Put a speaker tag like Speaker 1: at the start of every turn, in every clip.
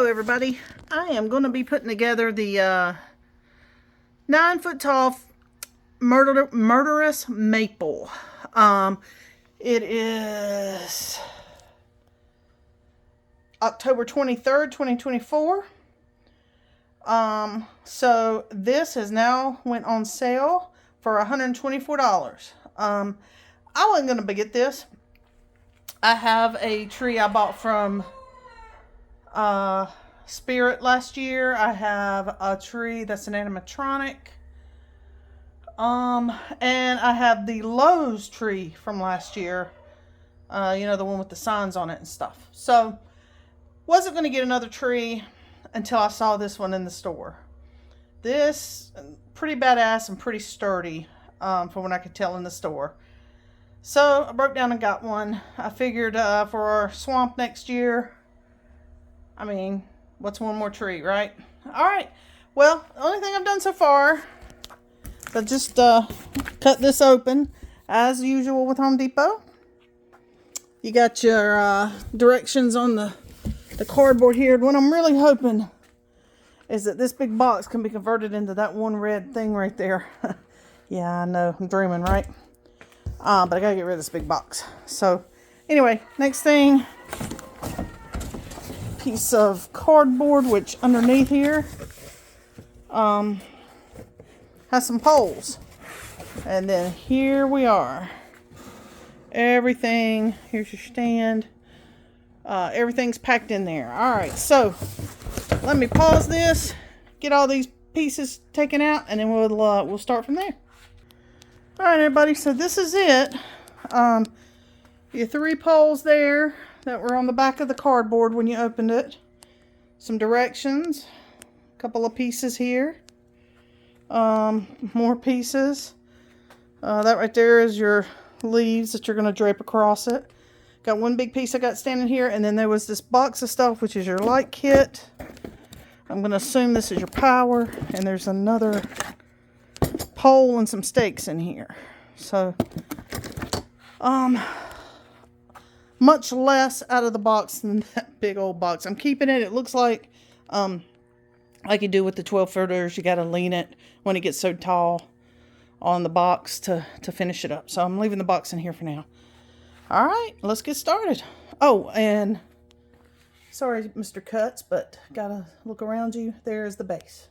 Speaker 1: Hello everybody. I am going to be putting together the 9-foot tall Murderous Maple. It is October 23rd, 2024. So this has now went on sale for $124. I wasn't going to get this. I have a tree I bought from Spirit last year. I have a tree that's an animatronic. And I have the Lowe's tree from last year. You know, the one with the signs on it and stuff. So, wasn't going to get another tree until I saw this one in the store. This, pretty badass and pretty sturdy, from what I could tell in the store. So, I broke down and got one. I figured, for our swamp next year, I mean, what's one more tree, right? Alright, well, the only thing I've done so far, I just cut this open, as usual with Home Depot. You got your directions on the cardboard here. What I'm really hoping is that this big box can be converted into that one red thing right there. Yeah, I know, I'm dreaming, right? But I gotta get rid of this big box. So, anyway, next thing, piece of cardboard, which underneath here has some poles. And then here we are. Everything, here's your stand. Everything's packed in there. Alright, so let me pause this, get all these pieces taken out, and then we'll start from there. Alright everybody, so this is it. Your 3 poles there that were on the back of the cardboard when you opened it. Some directions. A couple of pieces here. More pieces. That right there is your leaves that you're going to drape across it. Got one big piece I got standing here, and then there was this box of stuff, which is your light kit. I'm going to assume this is your power, and there's another pole and some stakes in here. So, much less out of the box than that big old box. I'm keeping it. It looks like you do with the 12-footers, you got to lean it when it gets so tall on the box to finish it up. So I'm leaving the box in here for now. All right, let's get started. Oh, and sorry, Mr. Cuts, but gotta look around you. There is the base.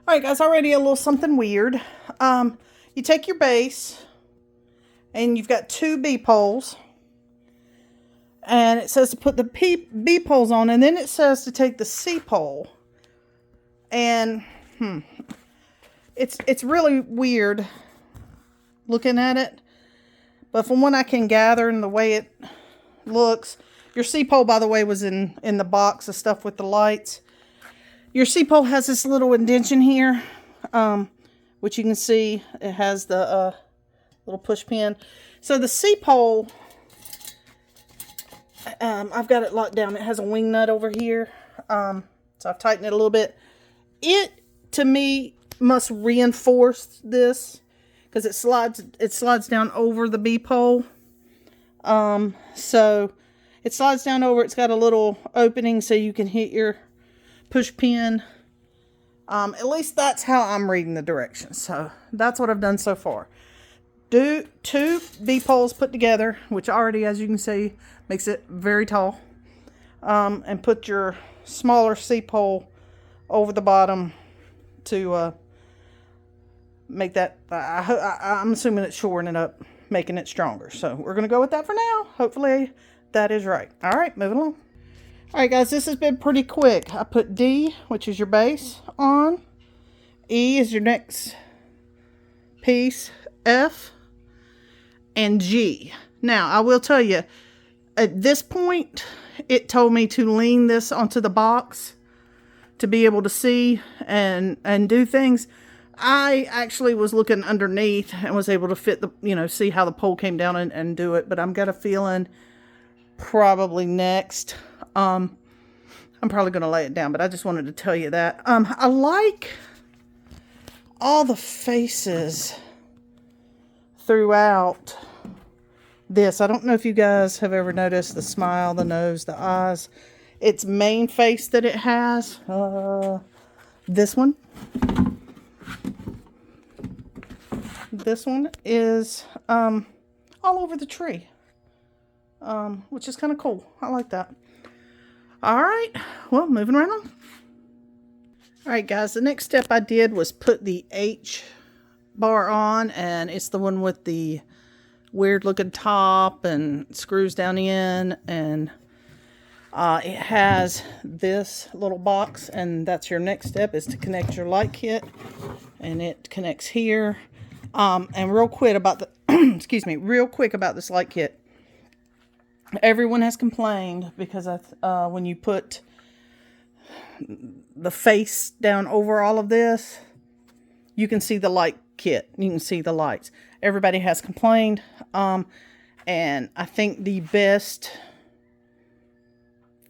Speaker 1: All right, guys, already a little something weird. You take your base, and you've got 2 B poles. And it says to put the B poles on, and then it says to take the C pole. And, it's really weird looking at it. But from what I can gather and the way it looks, your C pole, by the way, was in the box of stuff with the lights. Your C pole has this little indention here, which you can see. It has the little push pin. So the C pole, I've got it locked down. It has a wing nut over here. So I've tightened it a little bit. It, to me, must reinforce this because it slides down over the B pole. So it slides down over. It's got a little opening so you can hit your push pin. At least that's how I'm reading the directions. So that's what I've done so far. Do 2 B poles put together, which already, as you can see, makes it very tall. And put your smaller C pole over the bottom to make that, I'm assuming it's shoring it up, making it stronger. So we're going to go with that for now. Hopefully that is right. All right, moving along. All right, guys, this has been pretty quick. I put D, which is your base, on. E is your next piece. F. And G. Now, I will tell you, at this point, it told me to lean this onto the box to be able to see and do things. I actually was looking underneath and was able to fit see how the pole came down and do it. But I'm got a feeling probably next. I'm probably going to lay it down, but I just wanted to tell you that. I like all the faces throughout this. I don't know if you guys have ever noticed the smile, the nose, the eyes. its main face that it has. This one. This one is all over the tree, which is kind of cool. I like that. All right, well, moving right on. All right, guys, the next step I did was put the H bar on, and it's the one with the weird looking top and screws down in, and it has this little box, and that's your next step, is to connect your light kit, and it connects here. And real quick about the excuse me, real quick about this light kit. Everyone has complained because when you put the face down over all of this, you can see the light kit. You can see the lights. Everybody has complained. And I think the best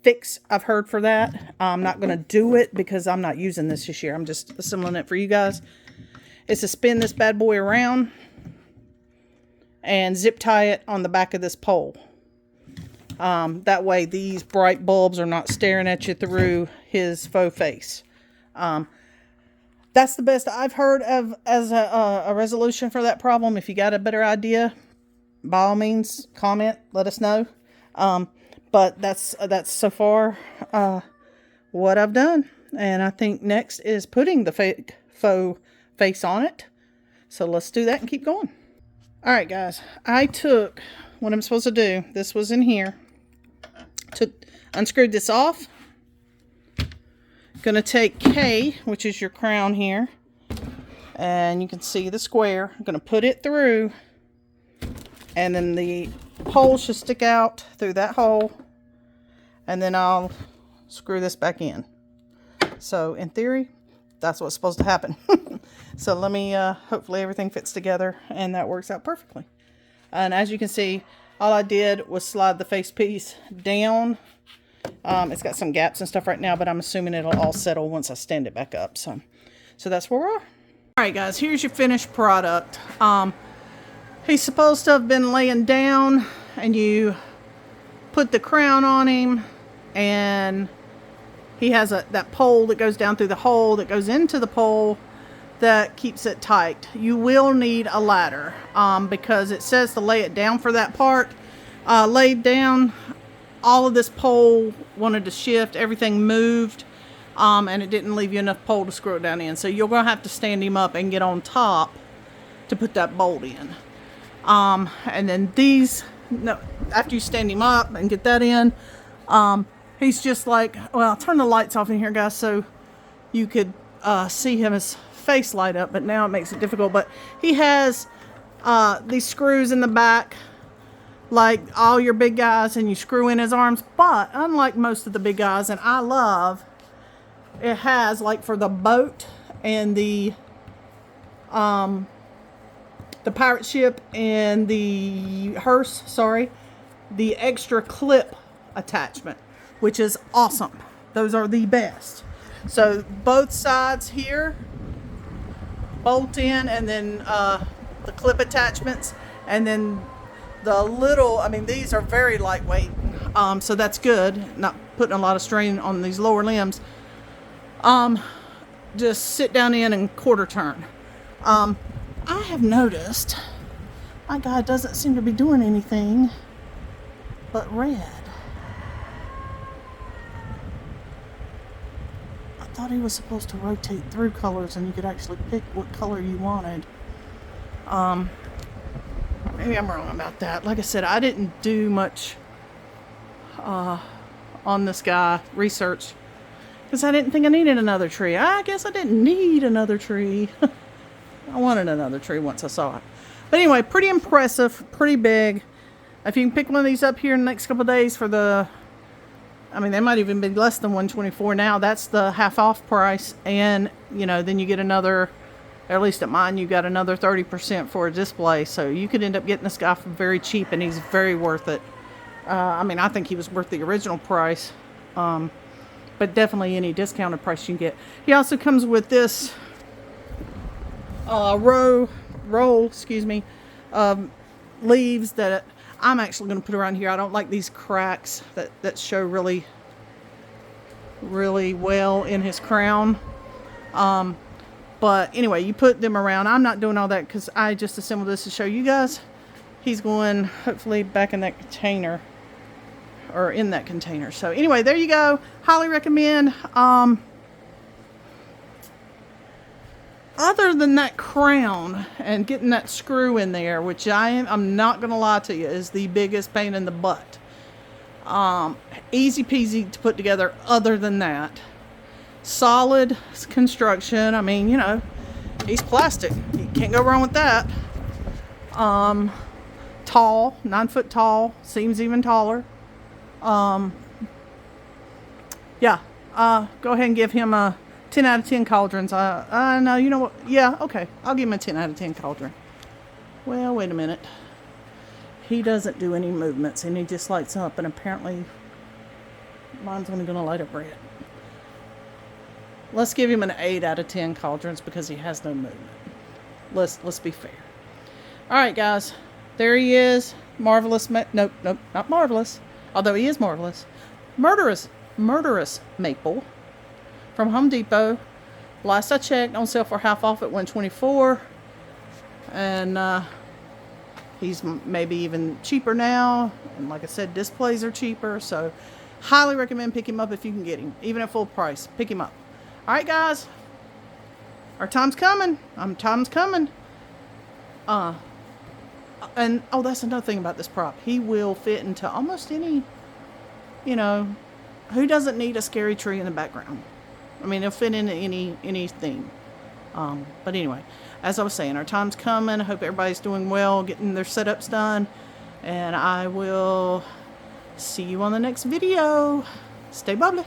Speaker 1: fix I've heard for that, I'm not going to do it because I'm not using this year. I'm just assembling it for you guys. Is to spin this bad boy around and zip tie it on the back of this pole. That way these bright bulbs are not staring at you through his faux face. That's the best I've heard of as a resolution for that problem. If you got a better idea, by all means, comment, let us know. But that's so far what I've done. And I think next is putting the fake faux face on it. So let's do that and keep going. All right, guys, I took what I'm supposed to do. This was in here. Unscrewed this off. Gonna take K, which is your crown here, and you can see the square. I'm gonna put it through, and then the pole should stick out through that hole, and then I'll screw this back in. So in theory, that's what's supposed to happen. So let me, hopefully everything fits together and that works out perfectly. And as you can see, all I did was slide the face piece down. It's got some gaps and stuff right now, but I'm assuming it'll all settle once I stand it back up. So that's where we are. All right, guys, here's your finished product. He's supposed to have been laying down, and you put the crown on him, and he has that pole that goes down through the hole that goes into the pole that keeps it tight. You will need a ladder because it says to lay it down for that part. Laid down, all of this pole wanted to shift, everything moved, and it didn't leave you enough pole to screw it down in. So you're going to have to stand him up and get on top to put that bolt in. And then these, no, after you stand him up and get that in, he's just like, well, I'll turn the lights off in here, guys, so you could see his face light up, but now it makes it difficult. But he has these screws in the back like all your big guys, and you screw in his arms. But unlike most of the big guys, and I love, it has, like for the boat and the pirate ship and the hearse, the extra clip attachment, which is awesome. Those are the best. So both sides here bolt in, and then the clip attachments, and then the little, I mean, these are very lightweight, so that's good, not putting a lot of strain on these lower limbs. Just sit down in and quarter turn. I have noticed my guy doesn't seem to be doing anything but red. I thought he was supposed to rotate through colors and you could actually pick what color you wanted. Maybe I'm wrong about that. Like I said, I didn't do much on this guy research because I didn't think I needed another tree. I guess I didn't need another tree. I wanted another tree once I saw it. But anyway, pretty impressive, pretty big. If you can pick one of these up here in the next couple of days for the, I mean, they might even be less than $124 now. That's the half off price. And, you know, then you get another, or at least at mine, you got another 30% for a display. So you could end up getting this guy for very cheap, and he's very worth it. I mean, I think he was worth the original price. But definitely any discounted price you can get. He also comes with this roll, leaves that I'm actually going to put around here. I don't like these cracks that show really really well in his crown. But anyway, you put them around. I'm not doing all that because I just assembled this to show you guys. He's going hopefully back in that container, or in that container. So anyway, there you go. Highly recommend. Other than that crown and getting that screw in there, which I'm not gonna lie to you, is the biggest pain in the butt. Easy peasy to put together. Other than that, solid construction. I mean, you know, he's plastic. You can't go wrong with that. Tall, 9 foot tall, seems even taller. Yeah, go ahead and give him a 10 out of 10 cauldrons. No, you know what? Yeah, okay. I'll give him a 10 out of 10 cauldron. Well, wait a minute. He doesn't do any movements, and he just lights up, and apparently mine's only going to light up red. Let's give him an 8 out of 10 cauldrons because he has no movement. Let's be fair. All right, guys. There he is. Marvelous. Nope, not marvelous. Although he is marvelous. Murderous Maple from Home Depot. Last I checked, on sale for half off at $124. And he's maybe even cheaper now. And like I said, displays are cheaper. So highly recommend pick him up if you can get him. Even at full price. Pick him up. All right, guys. Our time's coming. Time's coming. And, oh, that's another thing about this prop. He will fit into almost any, you know, who doesn't need a scary tree in the background? I mean, he'll fit into any theme. But anyway, as I was saying, our time's coming. I hope everybody's doing well, getting their setups done. And I will see you on the next video. Stay bubbly.